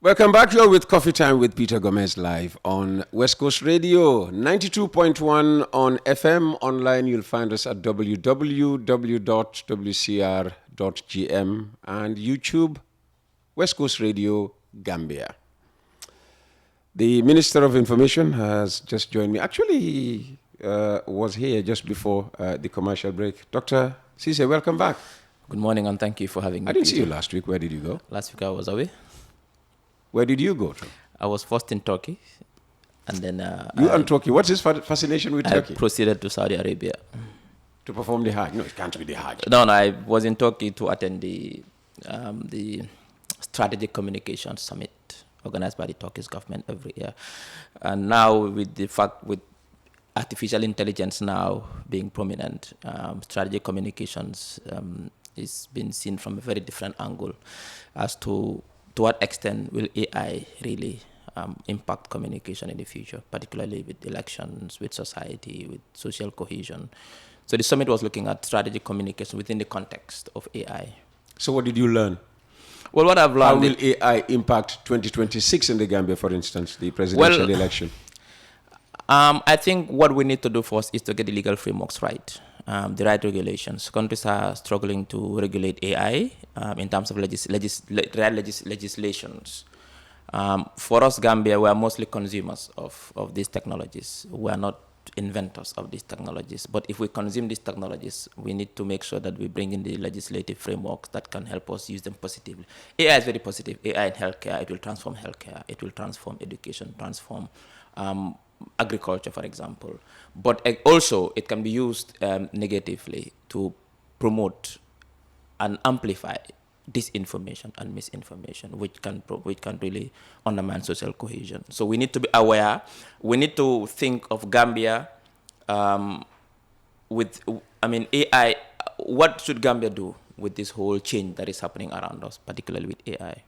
Welcome back. You're with Coffee Time with Peter Gomez live on West Coast Radio, 92.1 on FM. Online, you'll find us at www.wcr.gm and YouTube, West Coast Radio, Gambia. The Minister of Information has just joined me. Actually, he was here just before the commercial break. Dr. Ceesay, welcome back. Good morning and thank you for having me. I didn't see you last week. Where did you go? Last week I was away. Where did you go to? I was first in Turkey, and then and Turkey. What's his fascination with Turkey? I proceeded to Saudi Arabia to perform the Hajj. No, it can't be the Hajj. No, I was in Turkey to attend the Strategic Communications Summit organized by the Turkish government every year. And now with artificial intelligence now being prominent, strategic communications is being seen from a very different angle as to what extent will AI really impact communication in the future, particularly with elections, with society, with social cohesion. So the summit was looking at strategic communication within the context of AI. So what did you learn? Well, what I've learned... How will AI impact 2026 in the Gambia, for instance, the presidential election? I think what we need to do first is to get the legal frameworks right. The right regulations. Countries are struggling to regulate AI in terms of legislations. For us, Gambia, we are mostly consumers of these technologies. We are not inventors of these technologies. But if we consume these technologies, we need to make sure that we bring in the legislative frameworks that can help us use them positively. AI is very positive. AI in healthcare, it will transform healthcare. It will transform education, transform agriculture, for example. But also, it can be used negatively to promote and amplify disinformation and misinformation, which can really undermine social cohesion. So we need to be aware. We need to think of Gambia AI. What should Gambia do with this whole change that is happening around us, particularly with AI?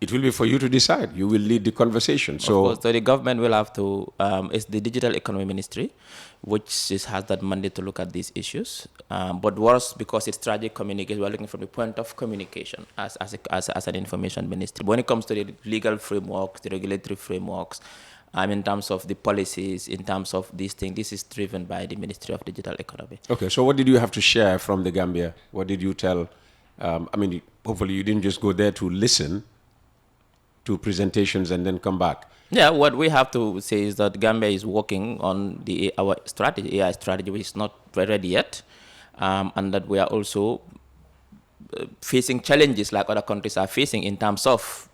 It will be for you to decide. You will lead the conversation. Of course, so the government will have to, it's the Digital Economy Ministry, which has that mandate to look at these issues. But worse, because it's strategic communication, we're looking from the point of communication as an information ministry. But when it comes to the legal frameworks, the regulatory frameworks, in terms of the policies, in terms of these things, this is driven by the Ministry of Digital Economy. Okay, so what did you have to share from the Gambia? What did you tell? Hopefully you didn't just go there to listen to presentations and then come back. Yeah, what we have to say is that Gambia is working on our strategy, AI strategy, which is not ready yet, and that we are also facing challenges like other countries are facing in terms of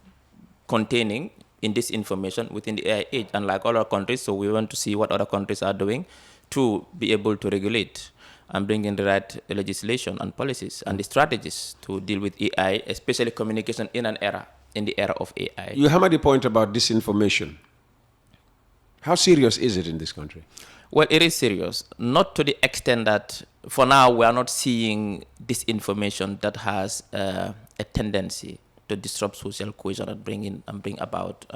containing in this information within the AI age, unlike other countries. So we want to see what other countries are doing to be able to regulate and bring in the right legislation and policies and the strategies to deal with AI, especially communication in the era of AI. You hammered the point about disinformation. How serious is it in this country? Well, it is serious. Not to the extent that, for now, we are not seeing disinformation that has a tendency to disrupt social cohesion and bring about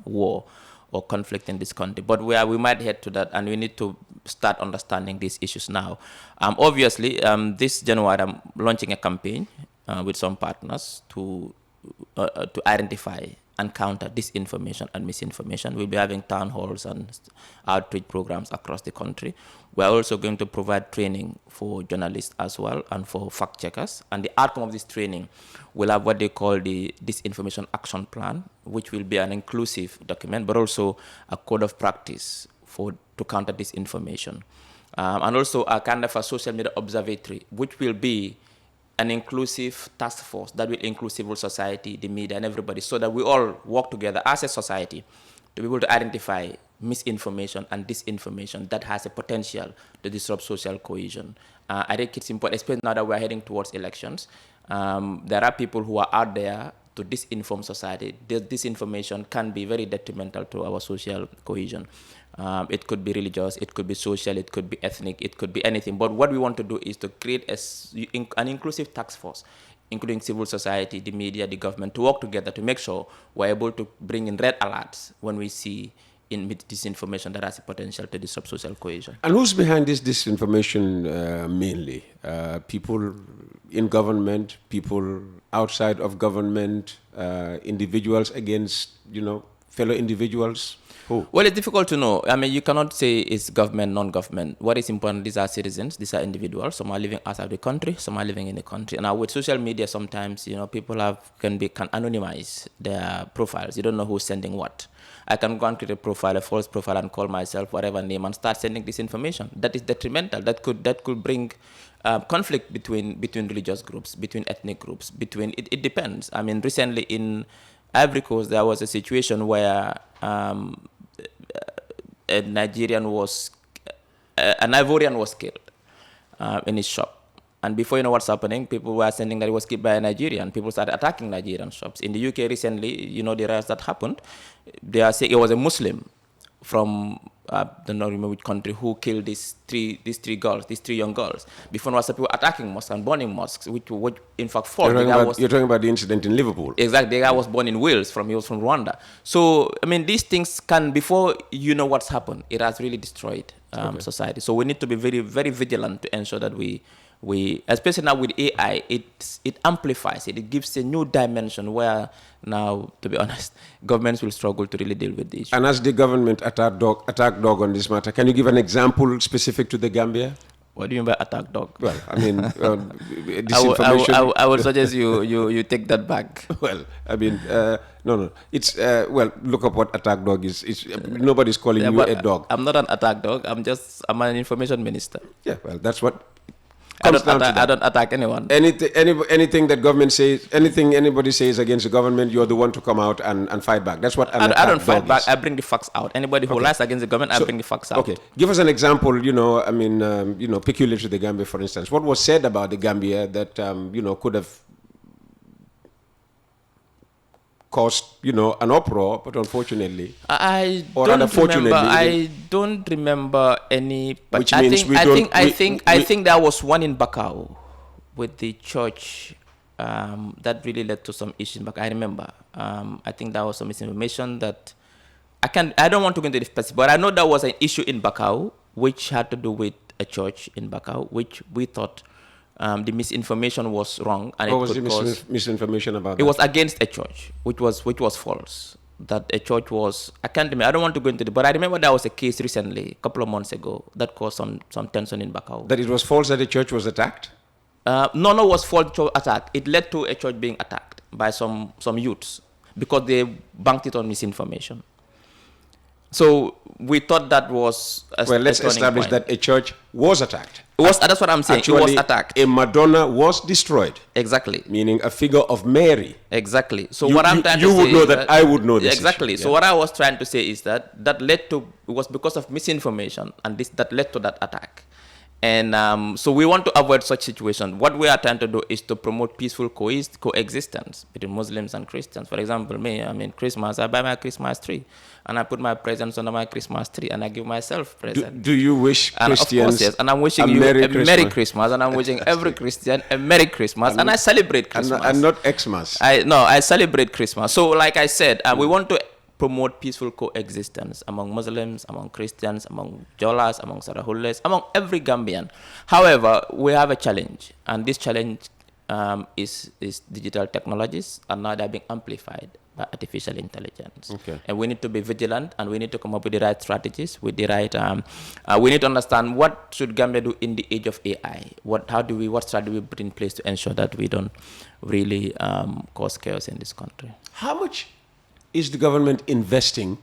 war or conflict in this country. But we might head to that, and we need to start understanding these issues now. Obviously, this January, I'm launching a campaign with some partners to identify and counter disinformation and misinformation. We'll be having town halls and outreach programs across the country. We're also going to provide training for journalists as well and for fact checkers. And the outcome of this training will have what they call the Disinformation Action Plan, which will be an inclusive document, but also a code of practice to counter disinformation. And also a kind of a social media observatory, which will be an inclusive task force that will include civil society, the media, and everybody, so that we all work together as a society to be able to identify misinformation and disinformation that has a potential to disrupt social cohesion. I think it's important, especially now that we're heading towards elections. There are people who are out there to disinform society. This disinformation can be very detrimental to our social cohesion. It could be religious, it could be social, it could be ethnic, it could be anything. But what we want to do is to create an inclusive task force, including civil society, the media, the government, to work together to make sure we're able to bring in red alerts when we see in disinformation that has the potential to disrupt social cohesion. And who's behind this disinformation mainly? People in government, people outside of government, individuals against, fellow individuals? Who? Well, it's difficult to know. I mean, you cannot say it's government, non-government. What is important, these are citizens, these are individuals. Some are living outside the country, some are living in the country. And now with social media, sometimes, people can anonymize their profiles. You don't know who's sending what. I can go and create a profile, a false profile, and call myself whatever name and start sending this information. That is detrimental. That could bring conflict between religious groups, between ethnic groups, it depends. I mean, recently in Ivory Coast, there was a situation where an Ivorian was killed in his shop. And before you know what's happening, people were sending that he was killed by a Nigerian. People started attacking Nigerian shops. In the UK recently, the riots that happened, they are saying it was a Muslim from I don't remember which country who killed these three young girls. Before was people attacking mosques and burning mosques, which would in fact fall. You're talking about the incident in Liverpool. Exactly. The guy was born in Wales. He was from Rwanda. So I mean, these things can, before you know what's happened, it has really destroyed society. So we need to be very, very vigilant to ensure that we especially now with AI, it amplifies it. It gives a new dimension where now, to be honest, governments will struggle to really deal with this. And as the government attack dog on this matter, can you give an example specific to the Gambia? What do you mean by attack dog? Well, I mean, disinformation. I would suggest you take that back. Well, I mean, no. It's, look up what attack dog is. Nobody's calling you a dog. I'm not an attack dog. I'm an information minister. Yeah, well, that's what... I don't attack anyone. Anything that government says, anything anybody says against the government, you're the one to come out and fight back. That's what I don't fight back. I bring the facts out. Anybody who lies against the government, I bring the facts out. Okay. Give us an example, peculiar to the Gambia, for instance. What was said about the Gambia that, could have caused, an uproar, but unfortunately, I don't remember any. But which means I think there was one in Bakau with the church that really led to some issues. But I remember. I think there was some misinformation that I don't want to go into the specifics, but I know there was an issue in Bakau which had to do with a church in Bakau, which we thought. The misinformation was wrong, and what was the misinformation about? It was against a church, which was false. That a church was, I can't remember. I don't want to go into it, but I remember there was a case recently, a couple of months ago, that caused some tension in Bakau. That it was false that the church was attacked? No, it was false church attack. It led to a church being attacked by some youths because they banked it on misinformation. So we thought that was let's establish that a church was attacked. That's what I'm saying. Actually, it was attacked. A Madonna was destroyed. Exactly. Meaning a figure of Mary. Exactly. So what I'm trying to say you would know that I would know this. Exactly. Issue. So what I was trying to say is that led to, it was because of misinformation, and that led to that attack. And so we want to avoid such situations. What we are trying to do is to promote peaceful coexistence between Muslims and Christians. For example, Christmas, I buy my Christmas tree, and I put my presents under my Christmas tree, and I give myself presents. Do you wish Christians? Of course, yes. And I'm wishing you a Merry Christmas, and I'm wishing every Christian a Merry Christmas, and I celebrate Christmas. And not Xmas. I celebrate Christmas. So, like I said, we want to promote peaceful coexistence among Muslims, among Christians, among Jolas, among Sarahules, among every Gambian. However, we have a challenge, and this challenge is digital technologies, and now they're being amplified by artificial intelligence. Okay. And we need to be vigilant, and we need to come up with the right strategies, with the right. We need to understand what should Gambia do in the age of AI. What strategy we put in place to ensure that we don't really cause chaos in this country. How much is the government investing,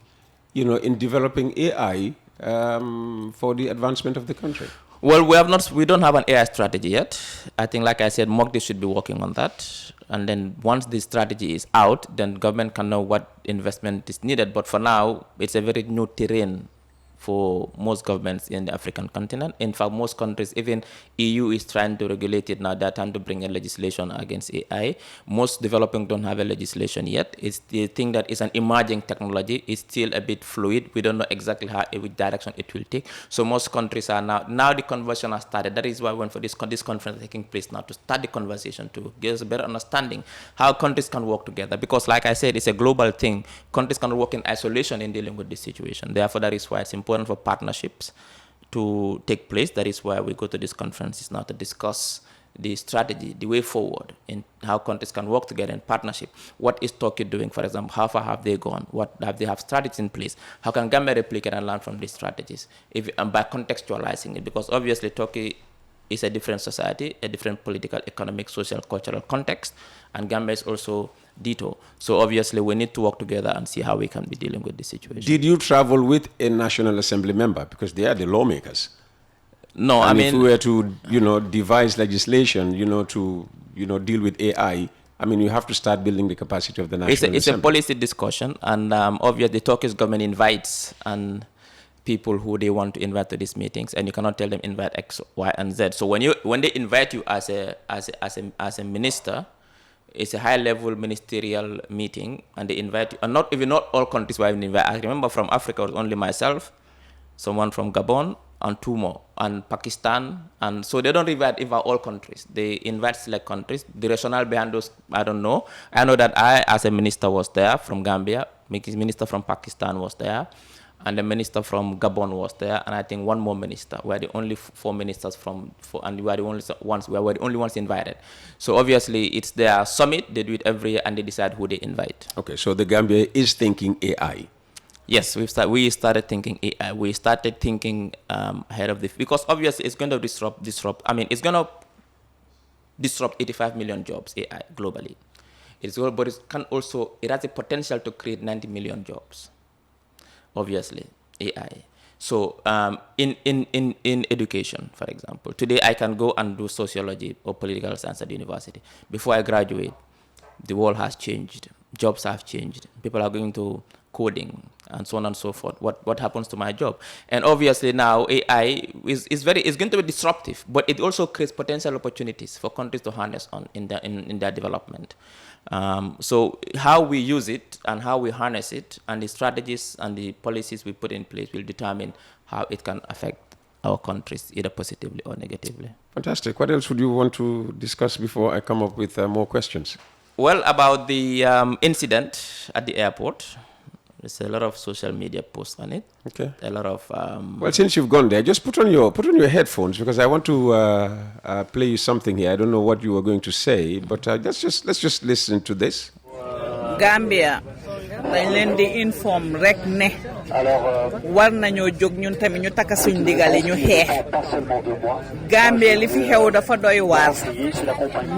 in developing AI for the advancement of the country? Well, we don't have an AI strategy yet. I think, like I said, MOCDI should be working on that. And then once this strategy is out, then government can know what investment is needed. But for now, it's a very new terrain for most governments in the African continent. In fact, most countries, even EU is trying to regulate it now. They're trying to bring a legislation against AI. Most developing don't have a legislation yet. It's the thing that is an emerging technology. It's still a bit fluid. We don't know exactly which direction it will take. So most countries are now the conversation has started. That is why when for this conference taking place now, to start the conversation, to give us a better understanding how countries can work together. Because like I said, it's a global thing. Countries cannot work in isolation in dealing with this situation. Therefore, that is why it's important for partnerships to take place. That is why we go to these conferences now to discuss the strategy, the way forward, in how countries can work together in partnership. What is Turkey doing, for example? How far have they gone? What have they have strategies in place? How can Gambia replicate and learn from these strategies? And by contextualizing it, because obviously Turkey is a different society, a different political, economic, social, cultural context, and Gambia is also ditto. So obviously we need to work together and see how we can be dealing with this situation. Did you travel with a National Assembly member? Because they are the lawmakers. No, and I mean, if we were to, devise legislation, to, deal with AI, I mean, you have to start building the capacity of the National Assembly. It's a policy discussion, and obviously the Turkish government invites and people who they want to invite to these meetings, and you cannot tell them invite X, Y, and Z. So when they invite you as a minister, it's a high-level ministerial meeting, and they invite you, and not all countries were invited. I remember from Africa, it was only myself, someone from Gabon, and two more, and Pakistan, and so they don't invite all countries. They invite select countries. The rationale behind those, I don't know. I know that I, as a minister, was there from Gambia. Minister from Pakistan was there, and the minister from Gabon was there, and I think one more minister. We're the only four ministers and we are the only ones invited. So obviously, it's their summit. They do it every year, and they decide who they invite. Okay, so the Gambia is thinking AI. Yes, we started thinking AI. We started thinking ahead of this, because obviously it's going to disrupt. I mean, it's going to disrupt 85 million jobs, AI, globally. But it has the potential to create 90 million jobs, obviously, AI. So in education, for example, today I can go and do sociology or political science at university. Before I graduate, the world has changed. Jobs have changed. People are going to coding and so on and so forth. What happens to my job? And obviously now AI is going to be disruptive, but it also creates potential opportunities for countries to harness on in their development. So how we use it and how we harness it, and the strategies and the policies we put in place will determine how it can affect our countries, either positively or negatively. Fantastic. What else would you want to discuss before I come up with more questions? Well, about the incident at the airport, there's a lot of social media posts on it. Okay. A lot of. Well, since you've gone there, just put on your headphones, because I want to play you something here. I don't know what you were going to say, but let's just listen to this. Gambia dañ leen di inform rek ne war nañoo jóg ñun tamit ñu takka suñ ndigal yi ñu xeex Gambia li fi xew dafa doy waar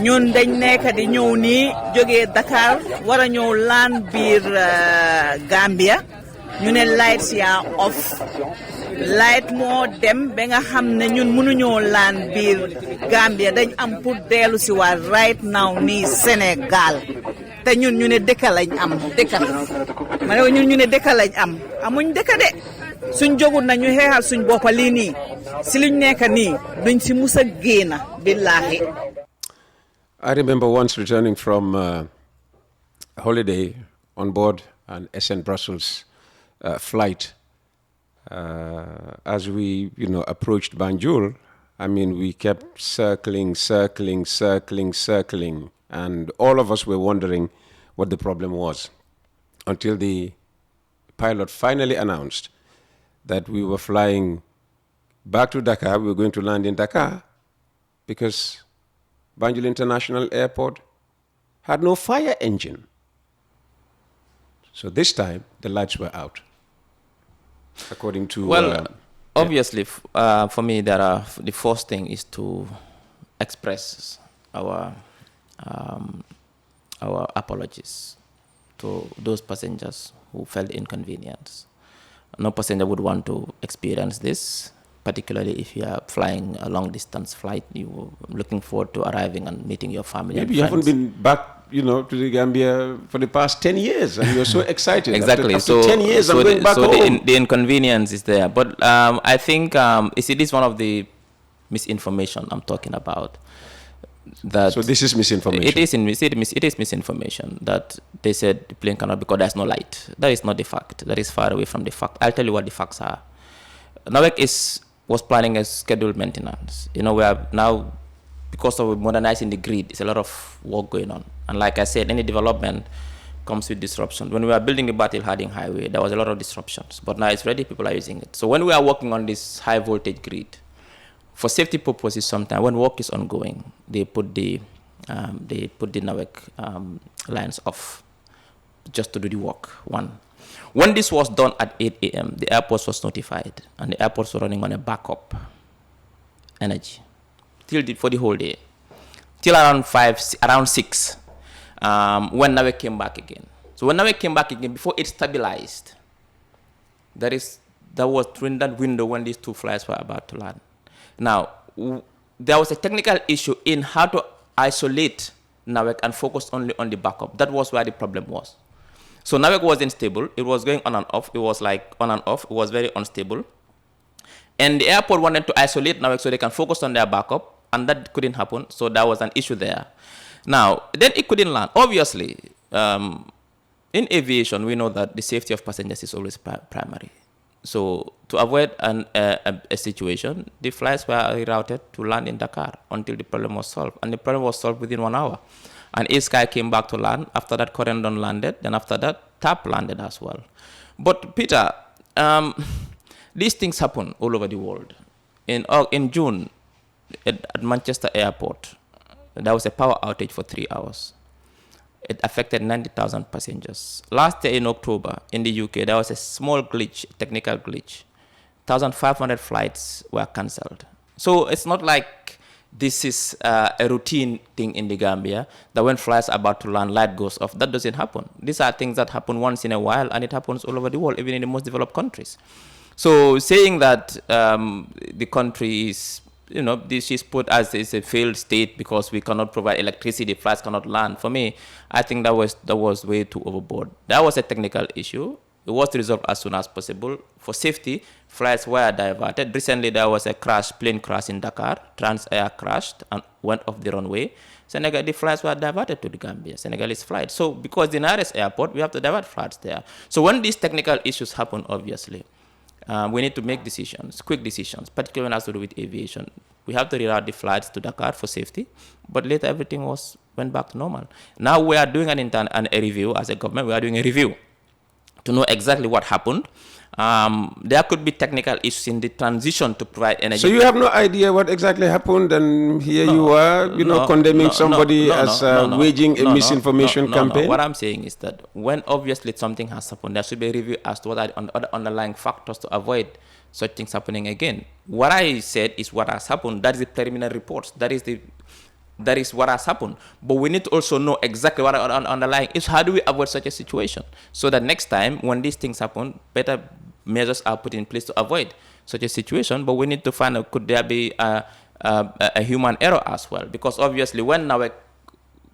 ñun dañ nekk di ñëw nii jógee Dakar war a ñëw laan biir Gambia ñu ne lights ya off light moo dem ba nga xam ne ñun mënuñoo laan biir Gambia dañ am pour dellu si waat right now nii Sénégal te ñun ñu ne dëkk lañ am dëkk ma ne ñun ñu ne dëkk lañ am amuñ dëkk de suñ jógut na ñu xeexal suñ boppa lii nii si luñ nekk nii duñ si musa génn billaahi. I remember once returning from a holiday on board an SN Brussels flight. As we, approached Banjul, I mean, we kept circling, and all of us were wondering what the problem was, until the pilot finally announced that we were flying back to Dakar. We were going to land in Dakar because Banjul International Airport had no fire engine. So this time, the lights were out, according to... Obviously, for me, the first thing is to express our apologies to those passengers who felt inconvenience. No passenger would want to experience this, particularly if you are flying a long-distance flight. You are looking forward to arriving and meeting your family. Maybe you haven't been back to the Gambia for the past 10 years, and you're so excited. Exactly. After 10 years, I'm going back home. The inconvenience is there. But I think it is one of the misinformation I'm talking about. So this is misinformation. It is misinformation that they said the plane cannot because there's no light. That is not the fact. That is far away from the fact. I'll tell you what the facts are. NAWEC was planning a scheduled maintenance. We are now, because of modernizing the grid, it's a lot of work going on. And like I said, any development comes with disruption. When we were building the Battle Harding Highway, there was a lot of disruptions. But now it's ready, people are using it. So when we are working on this high voltage grid, for safety purposes, sometimes when work is ongoing, they put the NAWEC lines off just to do the work. One. When this was done at 8 a.m., the airport was notified, and the airports were running on a backup energy for the whole day, till around 6, when NAWEC came back again. So when NAWEC came back again, before it stabilized, that was during that window when these two flights were about to land. Now, there was a technical issue in how to isolate NAWEC and focus only on the backup. That was where the problem was. So NAWEC wasn't stable. It was going on and off. It was like on and off. It was very unstable. And the airport wanted to isolate NAWEC so they can focus on their backup, and that couldn't happen. So there was an issue there. Now, then it couldn't land. Obviously, in aviation, we know that the safety of passengers is always primary. So to avoid a situation, the flights were rerouted to land in Dakar until the problem was solved. And the problem was solved within 1 hour. And Sky came back to land. After that, Corendon landed. Then after that, TAP landed as well. But Peter, these things happen all over the world. In June, at Manchester Airport, there was a power outage for 3 hours. It affected 90,000 passengers. Last year in October, in the UK, there was a small glitch, technical glitch. 1,500 flights were cancelled. So it's not like this is a routine thing in the Gambia, that when flights are about to land, light goes off. That doesn't happen. These are things that happen once in a while, and it happens all over the world, even in the most developed countries. So saying that the country is, this is put as a failed state because we cannot provide electricity, flights cannot land. For me, I think that was way too overboard. That was a technical issue. It was resolved as soon as possible. For safety, flights were diverted. Recently, there was a plane crash in Dakar. Transair crashed and went off the runway. The flights were diverted to the Gambia, Senegalese flight. So because the nearest airport, we have to divert flights there. So when these technical issues happen, obviously, we need to make decisions, quick decisions, particularly when it has to do with aviation. We have to reroute the flights to Dakar for safety, but later everything went back to normal. Now we are doing a review as a government. We are doing a review to know exactly what happened. There could be technical issues in the transition to provide energy. So you have no idea what exactly happened, and here you are, condemning somebody as waging a misinformation campaign? What I'm saying is that when obviously something has happened, there should be a review as to what are the underlying factors to avoid such things happening again. What I said is what has happened. That is the preliminary reports. That is what has happened. But we need to also know exactly what are underlying is. How do we avoid such a situation so that next time when these things happen, better measures are put in place to avoid such a situation. But we need to find out, could there be a human error as well? Because obviously when NAWEC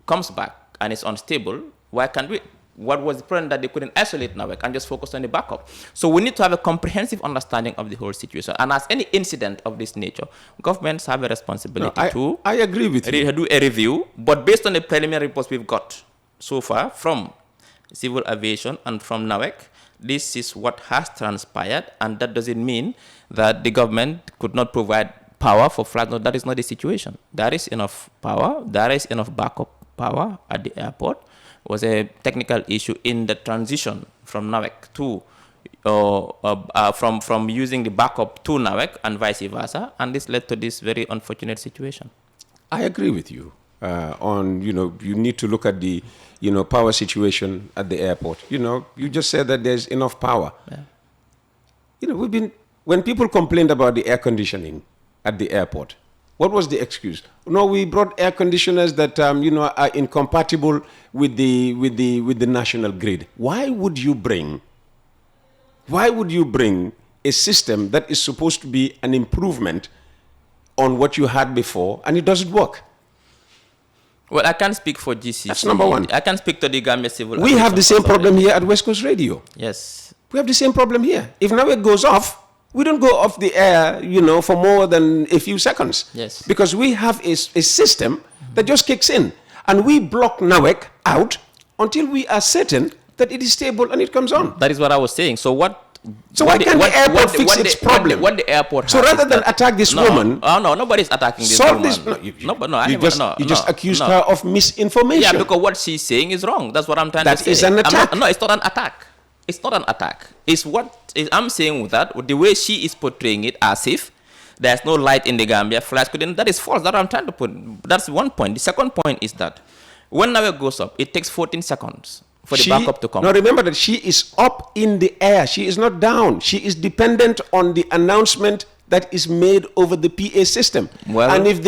comes back and it's unstable, why can't we? What was the problem that they couldn't isolate NAWEC and just focus on the backup? So we need to have a comprehensive understanding of the whole situation. And as any incident of this nature, governments have a responsibility to I agree with you. Do a review, but based on the preliminary reports we've got so far from civil aviation and from NAWEC, this is what has transpired, and that doesn't mean that the government could not provide power for flights. No, that is not the situation. There is enough power, there is enough backup power at the airport. Was a technical issue in the transition from NAWEC to from using the backup to NAWEC and vice versa, and this led to this very unfortunate situation. I agree with you you need to look at the power situation at the airport. You just said that there's enough power. Yeah. When people complained about the air conditioning at the airport, what was the excuse? No, we brought air conditioners that are incompatible with the national grid. Why would you bring a system that is supposed to be an improvement on what you had before, and it doesn't work? Well, I can't speak for GCC. That's number one. I can speak to the Gambia Civil. We have the same problem here at West Coast Radio. Yes. We have the same problem here. If NAWEC goes off, we don't go off the air, for more than a few seconds. Yes. Because we have a system that just kicks in. And we block NAWEC out until we are certain that it is stable and it comes on. That is what I was saying. So why can't the airport fix its problem? What the airport so rather than attack this woman... No, nobody's attacking this woman. You just accused her of misinformation. Yeah, because what she's saying is wrong. That's what I'm trying to say. That is an attack. No, it's not an attack. It's not an attack. I'm saying with that, the way she is portraying it as if there's no light in the Gambia, flash couldn't, that is false. That's what I'm trying to put. That's one point. The second point is that when NAWEC goes up, it takes 14 seconds for the backup to come. Now remember that she is up in the air. She is not down. She is dependent on the announcement that is made over the PA system. Well, and if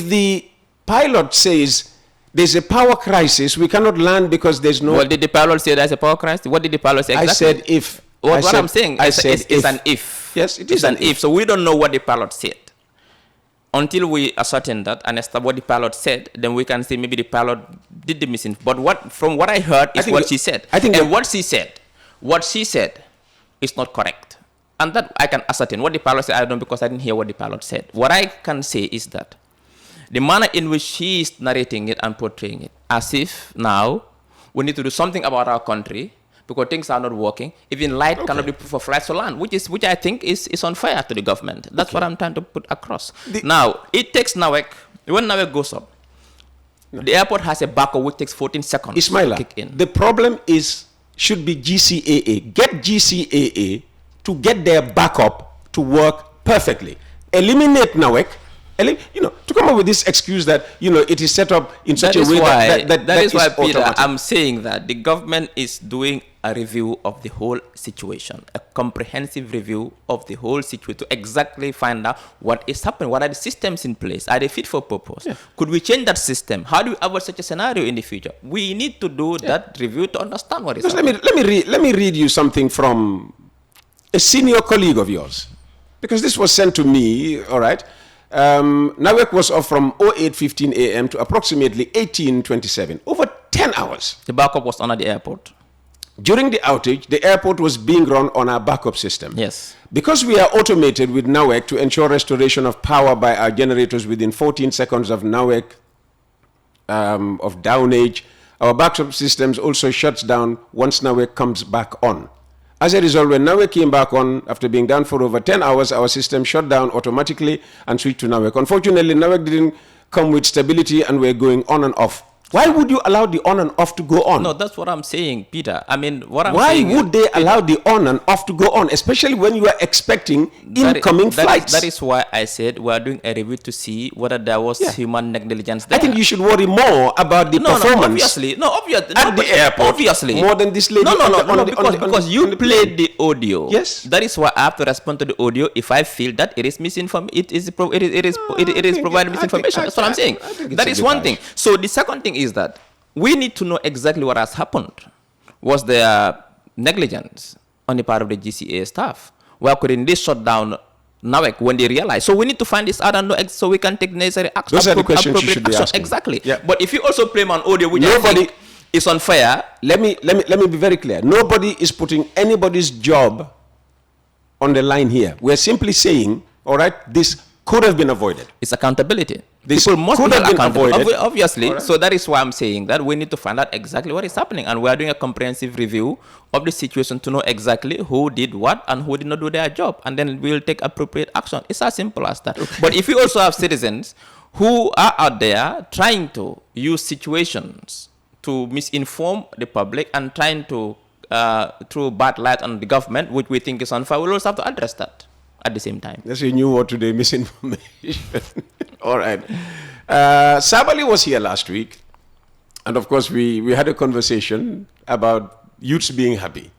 the pilot says there's a power crisis, we cannot land because there's no... Well, did the pilot say there's a power crisis? What did the pilot say exactly? I said if. What I'm saying is it's an if. Yes, it is an if. So we don't know what the pilot said. Until we ascertain that and establish what the pilot said, then we can say maybe the pilot did the missing. But from what I heard is what she said. What she said is not correct. And that I can ascertain. What the pilot said, I don't know because I didn't hear what the pilot said. What I can say is that the manner in which she is narrating it and portraying it, as if now we need to do something about our country because things are not working. Even light cannot be put for flights to land, which I think is unfair to the government. That's what I'm trying to put across. Now, it takes NAWEC, when NAWEC goes up, the airport has a backup which takes 14 seconds Ismaila, to kick in. The problem should be GCAA. Get GCAA to get their backup to work perfectly. Eliminate NAWEC. To come up with this excuse that, it is set up in such a way that is why, Peter, automatic. I'm saying that the government is doing a review of the whole situation, a comprehensive review of the whole situation to exactly find out what is happening. What are the systems in place? Are they fit for purpose? Yeah. Could we change that system? How do we avoid such a scenario in the future? We need to do that review to understand what is happening. Let me read you something from a senior colleague of yours, because this was sent to me, all right? NAWEC was off from 08:15 a.m. to approximately 18:27, over 10 hours. The backup was on at the airport. During the outage, the airport was being run on our backup system. Yes. Because we are automated with NAWEC to ensure restoration of power by our generators within 14 seconds of NAWEC of downage, our backup systems also shuts down once NAWEC comes back on. As a result, when NAWEC came back on, after being down for over 10 hours, our system shut down automatically and switched to NAWEC. Unfortunately, NAWEC didn't come with stability and we're going on and off. Why would you allow the on and off to go on? No, that's what I'm saying, Peter. I mean, Why would they allow the on and off to go on, especially when you are expecting incoming flights? That is why I said we are doing a review to see whether there was human negligence there. I think you should worry more about the performance at the airport, obviously, more than this lady. Because you played the audio. Yes. That is why I have to respond to the audio if I feel that it is misinformation. It is providing misinformation. That's what I'm saying. That is one thing. So the second thing is that we need to know exactly what has happened. Was there negligence on the part of the GCA staff? Why couldn't they shut down NAWEC when they realize? So we need to find this out and know so we can take necessary action. Those are the questions you should be asking. Exactly. Yeah. But if you also play on audio, which I think is unfair. Let me be very clear. Nobody is putting anybody's job on the line here. We're simply saying, all right, this could have been avoided. It's accountability. People must be accountable. Obviously. Right. So that is why I'm saying that we need to find out exactly what is happening. And we are doing a comprehensive review of the situation to know exactly who did what and who did not do their job. And then we'll take appropriate action. It's as simple as that. Okay. But if you also have citizens who are out there trying to use situations to misinform the public and trying to throw bad light on the government, which we think is unfair, we'll also have to address that at the same time. That's a new word today, misinformation. All right. Sabali was here last week. And of course, we had a conversation about youths being happy.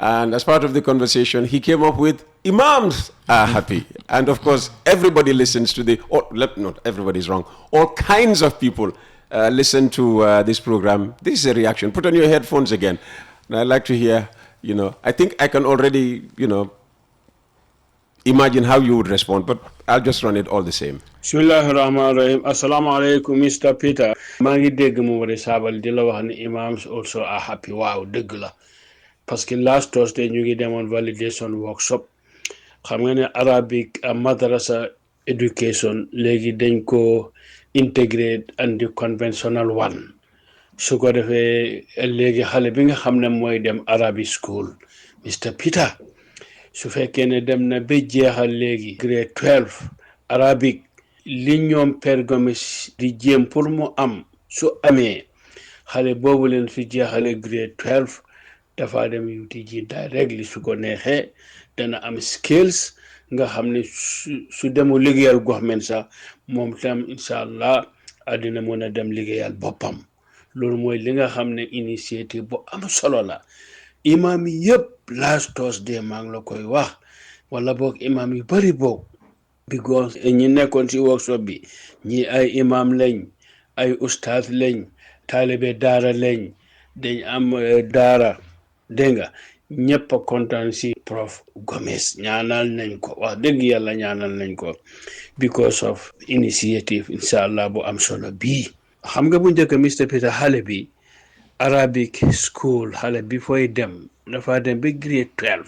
And as part of the conversation, he came up with Imams Are Happy. And of course, everybody listens to not everybody's wrong. All kinds of people listen to this program. This is a reaction. Put on your headphones again. And I'd like to hear, I think I can already, imagine how you would respond, but I'll just run it all the same. Bismillahirrahmanirrahim. Assalamu alaikum, Mr. Peter. maa ngi dégg mu wari saabal di la wax ne Imams also are happy. Waaw dëgg la parce que last Thursday ñu ngi demoon validation workshop xam nga ne Arabic madrasa education léegi dañ ko integrate and the conventional one su ko defee léegi xale bi nga xam ne mooy dem Arabic school Mr. Peter su fekkee ne dem na ba jeexal léegi grade 12 Arabic li ñoom Père Gomes di jéem pour mu am su amee xale boobu leen su jeexale grade 12 dafa dem UTG directly su ko neexee dana am skills nga xam ne su demu liggéeyal government sax moom tam incha allah dina mën a dem liggéeyal boppam loolu mooy li nga xam ne initiative bu am solo la imam yëpp last Thursday maa ngi la koy wax wala boog imam yu bari boog because ñi nekkoon ci workshop bi ñi ay imam lañ ay ustaaz lañ taalibe daara lañ dañ am daara dégg nga ñëpp a kontaan si prof Gomes ñaanal nañ ko wax dëgg yàlla ñaanal nañ ko because of initiative incha allah bu am solo bii xam nga bu njëkk Mr. Peter xale bi Arabic school xale bi fooy dem dafa dem ba grade 12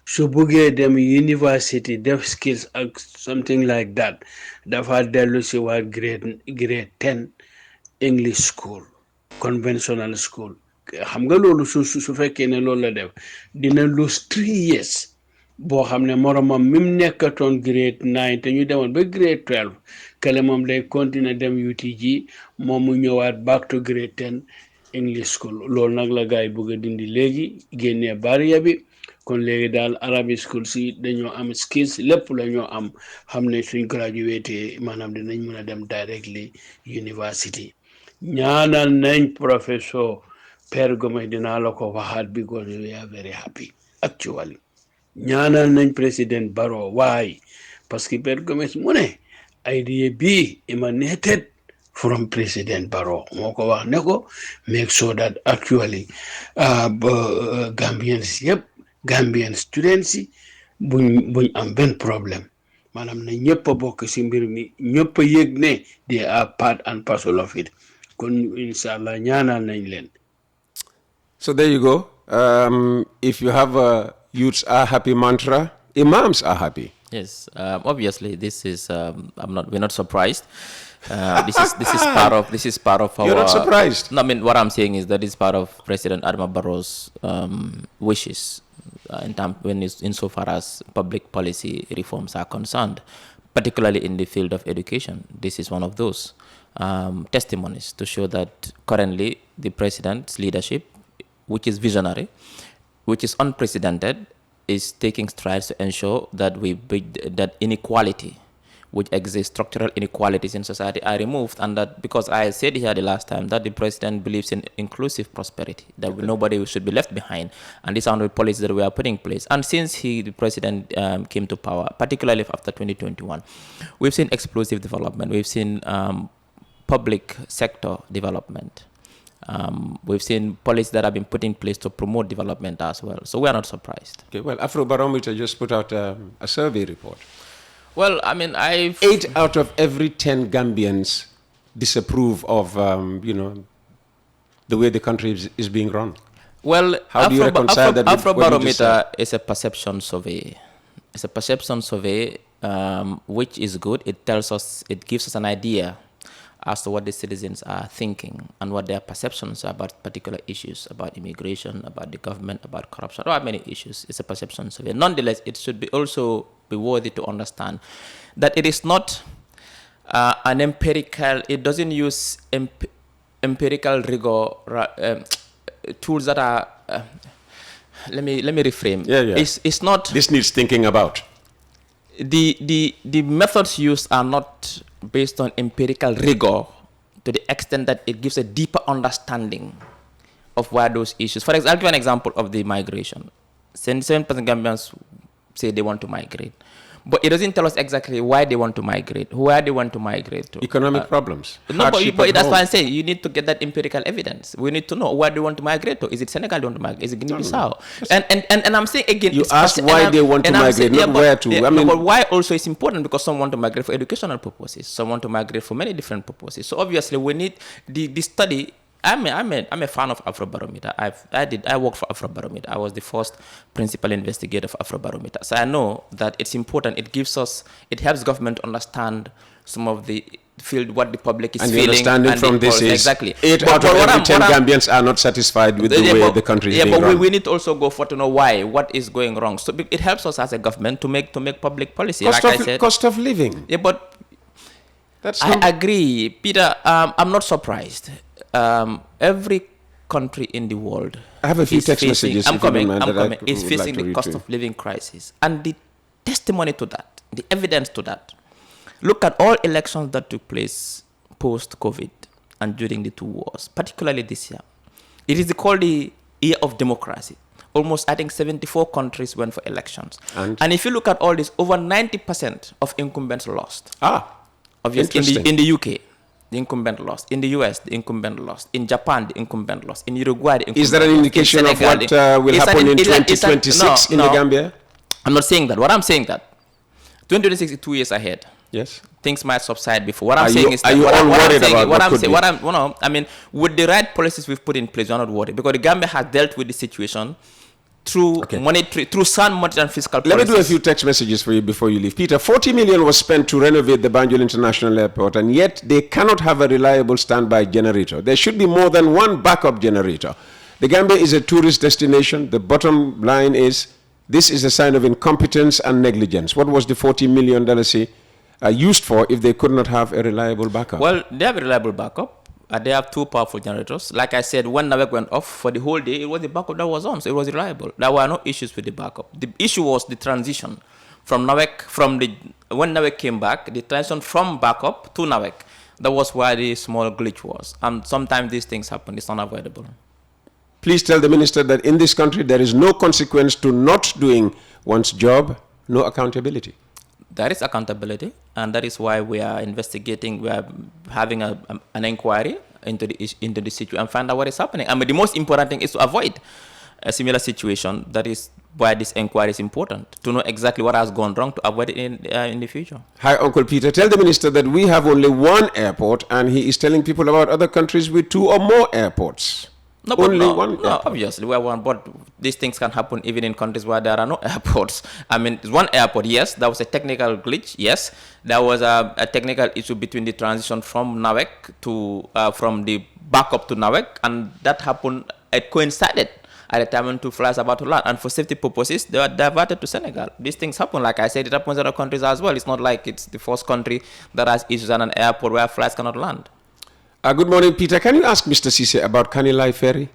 su buggee dem university def skills ak something like that dafa dellu si waa grade 10 English school conventional school xam nga loolu su fekkee ne loolu la def dina lose 3 years boo xam ne moromam mi mu nekkatoon grade 9 te ñu demoon ba grade 12 kele moom day continuer dem UTG moom mu ñëwaat back to grade 10 English school loolu nag la gars yi bëgg a dindi léegi génnee barrière bi kon léegi daal Arabic school si dañoo am skills lépp la ñoo am xam ne suñ graduate maanaam dinañ mën a dem directly university ñaanal nañ professeur Père Gomes dinaa la ko waxaat because we are very happy actually ñaanal nañ président Barrow waaye parce que Père Gomes mu ne idea bi emanated from President Barrow moo ko wax ne ko make sure that actually Gambians yëpp Gambian students yi buñ am benn problème maanaam ne ñëpp a bokk si mbir mi ñëpp a yëg ne they are part and parcel of it kon inshallah ñaanal nañ leen. So there you go. If you have a youths are happy mantra, imams are happy. Yes, obviously this is we're not surprised. This is part of our. You're not surprised. No, I mean what I'm saying is that it's part of President Adama Barrow's wishes insofar as public policy reforms are concerned, particularly in the field of education. This is one of those testimonies to show that currently the president's leadership, which is visionary, which is unprecedented, is taking strides to ensure that that inequality, which exists, structural inequalities in society, are removed, and that, because I said here the last time that the president believes in inclusive prosperity, that nobody should be left behind, and these are the policies that we are putting in place. And since the president came to power, particularly after 2021, we've seen explosive development. We've seen public sector development. We've seen policies that have been put in place to promote development as well. So we are not surprised. Okay, well, Afro Barometer just put out a survey report. Well, I mean, 8 out of every 10 Gambians disapprove of, the way the country is being run. Well, how do you reconcile that with Afro what you Barometer just said? is a perception survey. It's a perception survey, which is good. It gives us an idea as to what the citizens are thinking and what their perceptions are about particular issues, about immigration, about the government, about corruption, about many issues. It's a perception survey. Nonetheless, it should also be worthy to understand that it is not an empirical, it doesn't use empirical rigor, tools that are, let me reframe. Yeah. It's not. This needs thinking about. The methods used are not based on empirical rigor to the extent that it gives a deeper understanding of where those issues. For example, I'll give an example of the migration. 77% Gambians say they want to migrate. But it doesn't tell us exactly why they want to migrate, where they want to migrate to. Economic problems. No, but that's why I say you need to get that empirical evidence. We need to know where they want to migrate to. Is it Senegal they want to migrate? Is it Guinea-Bissau? And I'm saying again, you ask why they want to migrate, not where to. I mean, but why also is important because some want to migrate for educational purposes. Some want to migrate for many different purposes. So obviously we need the study. I'm a fan of Afro Barometer. I worked for Afro Barometer. I was the first principal investigator of Afro Barometer. So I know that it's important. It helps government understand some of the field what the public is feeling. Understanding and from this is exactly 8 out of every 10 Gambians are not satisfied with the way the country is being run. Yeah, but we need to also go for to know why, what is going wrong. So it helps us as a government to make public policy. Cost of living. Yeah, but I agree, Peter. I'm not surprised. Every country in the world, I have a few text messages. I'm coming. Is facing the cost of living crisis, and the testimony to that, the evidence to that. Look at all elections that took place post-COVID and during the 2 wars, particularly this year. It is called the year of democracy. Almost, I think, 74 countries went for elections. And if you look at all this, over 90% of incumbents lost. Obviously, in the UK, the incumbent lost. In the US, the incumbent lost. In Japan, the incumbent lost. In Uruguay, the incumbent lost. Is that an indication of what will happen in 2026 in the Gambia? I'm not saying that. What I'm saying that 2026 is 2 years ahead. Yes. Things might subside before. What I'm saying is that. Are you all worried about what could be? I mean, with the right policies we've put in place, we're not worried because the Gambia has dealt with the situation through through sound monetary and fiscal policies. Let me do a few text messages for you before you leave. Peter, 40 million was spent to renovate the Banjul International Airport, and yet they cannot have a reliable standby generator. There should be more than one backup generator. The Gambia is a tourist destination. The bottom line is this is a sign of incompetence and negligence. What was the $40 million used for if they could not have a reliable backup? Well, they have a reliable backup. They have 2 powerful generators. Like I said, when NAWEC went off for the whole day, it was the backup that was on, so it was reliable. There were no issues with the backup. The issue was the transition from NAWEC, when NAWEC came back, the transition from backup to NAWEC. That was where the small glitch was. And sometimes these things happen. It's unavoidable. Please tell the minister that in this country, there is no consequence to not doing one's job, no accountability. There is accountability, and that is why we are investigating. We are having an inquiry into the situation and find out what is happening. I mean, the most important thing is to avoid a similar situation. That is why this inquiry is important, to know exactly what has gone wrong to avoid it in the future. Hi, Uncle Peter. Tell the minister that we have only one airport, and he is telling people about other countries with 2 or more airports. No, obviously we are one, but these things can happen even in countries where there are no airports. I mean, one airport, yes, that was a technical glitch, yes. There was a technical issue between the transition from NAWEC to, from the backup to NAWEC, and that happened, it coincided at the time when 2 flights about to land, and for safety purposes, they were diverted to Senegal. These things happen, like I said, it happens in other countries as well. It's not like it's the first country that has issues at an airport where flights cannot land. Good morning, Peter. Can you ask Mr. Ceesay about Kanilai Ferry?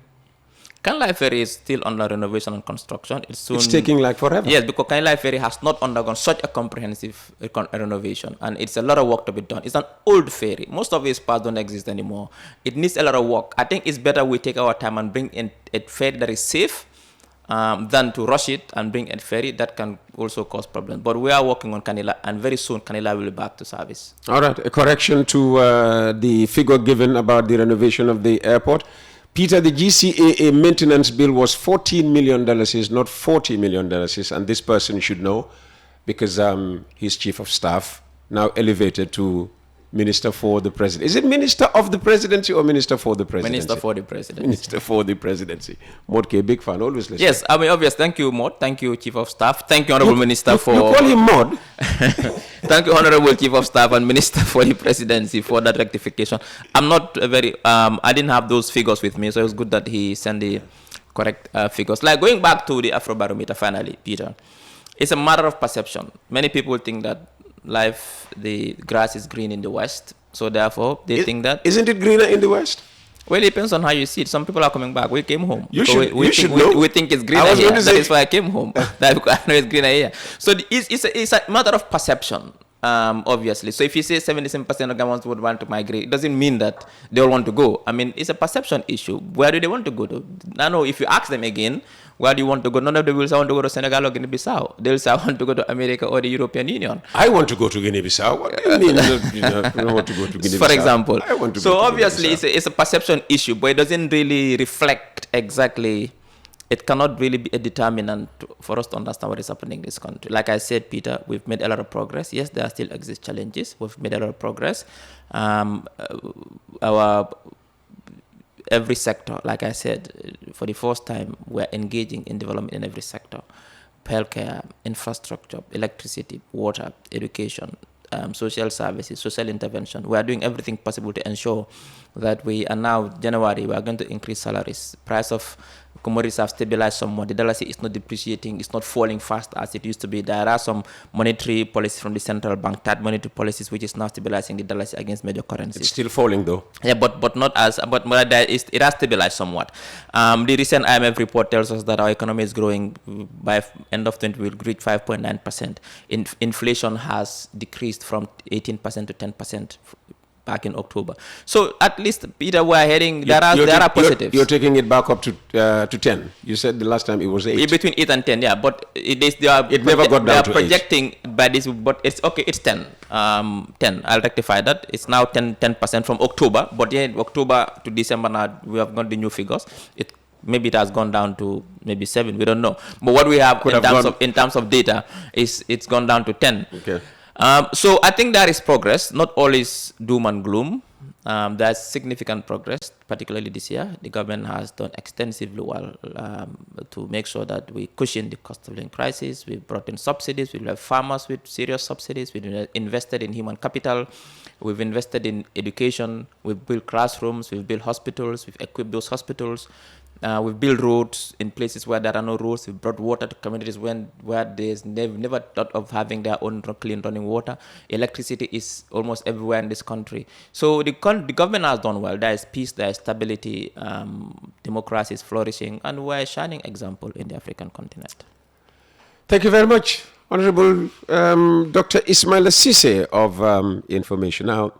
Kanilai Ferry is still under renovation and construction. It's taking like forever. Yes, because Kanilai Ferry has not undergone such a comprehensive renovation, and it's a lot of work to be done. It's an old ferry. Most of its parts don't exist anymore. It needs a lot of work. I think it's better we take our time and bring in a ferry that is safe than to rush it and bring a ferry that can also cause problems. But we are working on Kanilai, and very soon Kanilai will be back to service. All right, a correction to the figure given about the renovation of the airport. Peter, the GCAA maintenance bill was $14 million, not $40 million, and this person should know because he's chief of staff, now elevated to Minister for the President. Is it Minister of the Presidency or Minister for the Presidency? Minister for the Presidency. Minister for the Presidency. Modke, big fan, always listening. Yes, I mean, obvious. Thank you, Mod. Thank you, Chief of Staff. Thank you, Honorable Minister, for... You call him Mod? Thank you, Honorable Chief of Staff and Minister for the Presidency, for that rectification. I'm not very... I didn't have those figures with me, so it was good that he sent the correct figures. Like, going back to the Afro Barometer, finally, Peter, it's a matter of perception. Many people think that the grass is green in the West, so therefore they think that... Isn't it greener in the West? Well, it depends on how you see it. Some people are coming back. We came home. You should know. We think it's greener here. That is why I came home. That I know it's greener here. So it's a matter of perception, obviously. So if you say 77% of Gambians would want to migrate, it doesn't mean that they all want to go. I mean, it's a perception issue. Where do they want to go to? I know if you ask them again, Where do you want to go? None of them will say, I want to go to Senegal or Guinea-Bissau. They'll say, I want to go to America or the European Union. I want to go to Guinea-Bissau. What do you mean you don't want to go to Guinea-Bissau? For example. I want to so go to obviously, Guinea-Bissau. it's a perception issue, but it doesn't really reflect exactly. It cannot really be a determinant for us to understand what is happening in this country. Like I said, Peter, we've made a lot of progress. Yes, there still exist challenges. We've made a lot of progress. Every sector, like I said, for the first time, we're engaging in development in every sector. Healthcare, infrastructure, electricity, water, education, social services, social intervention. We are doing everything possible to ensure that we are now, January, we are going to increase salaries. Price of commodities have stabilized somewhat. The dollar is not depreciating, it's not falling fast as it used to be. There are some monetary policies from the central bank, tight monetary policies, which is now stabilizing the dollar against major currencies. It's still falling though. Yeah, but not as, but it has stabilized somewhat. The recent IMF report tells us that our economy is growing by end of 20, we'll reach 5.9%. Inflation has decreased from 18% to 10%. Back in October. So at least, Peter, we're heading, there are positives. You're taking it back up to 10. You said the last time it was 8. Between 8 and 10, yeah. But it never got down to 8. Projecting by this, but it's okay, it's 10. 10. I'll rectify that. It's now 10% from October. But yeah, October to December now, we have got the new figures. Maybe it has gone down to maybe 7. We don't know. But what we have in terms of data is it's gone down to 10. Okay. So I think there is progress. Not all is doom and gloom. There's significant progress, particularly this year. The government has done extensively well to make sure that we cushion the cost of living crisis. We've brought in subsidies. We have farmers with serious subsidies. We've invested in human capital. We've invested in education. We've built classrooms. We've built hospitals. We've equipped those hospitals. We've built roads in places where there are no roads. We've brought water to communities where there's never thought of having their own clean running water. Electricity is almost everywhere in this country. So the government has done well. There is peace, there is stability, democracy is flourishing, and we're a shining example in the African continent. Thank you very much, Honorable Dr. Ismaila Ceesay of Information. Now,